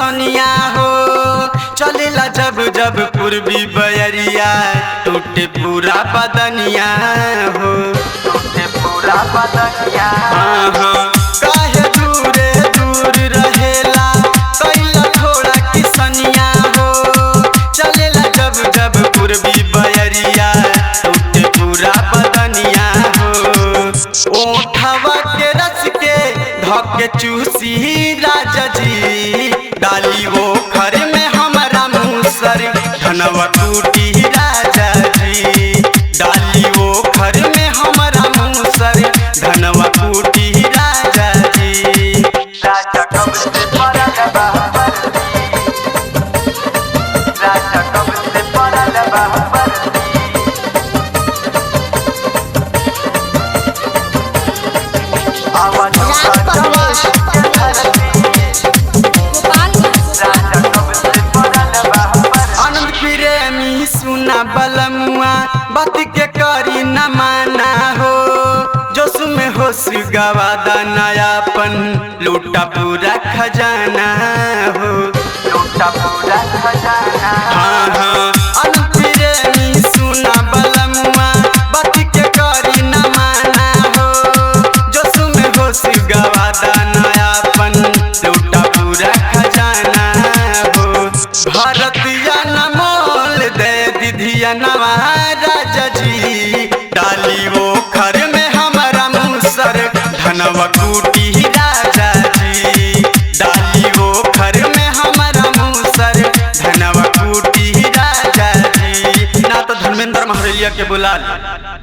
किसनिया हो चलेला जब जब पूर्वी बयरिया टूटे पूरा बदनिया हो टूटे पूरा बदनिया काहे दूरे दूर रहेला कैला थोड़ा किसनिया हो चलेला जब जब पूर्वी बयरिया टूटे पूरा बदनिया हो ओठवा के रस के धके चूसी राजा जी डाली वो घर में हमारा मूसर धनवा टूटी राजा जी डाली वो घर में हमारा मूसर धनवा टूटी राजा जी राजा कब से पड़ल बहबर राजा कब से पड़ल बहबर आनंद प्रेमी सुना बलमुआ बात के करी न माना हो जोश में होश गवादा नयापन लूटा पूरा खजाना हो लूटा पूरा खजाना आनंद प्रेमी सुना बलमुआ बात के करी न माना हो जोश में होश गवादा नयापन लूटा पूरा खजाना हो भारतीय नमोल दे दीदिया नवा राजा जी डाली वो घर में हमारा मूसर धनवा टूटी राजा जी डाली वो घर में हमारा मूसर धनवा टूटी राजा जी ना तो धर्मेंद्र महरैया के बुला ली।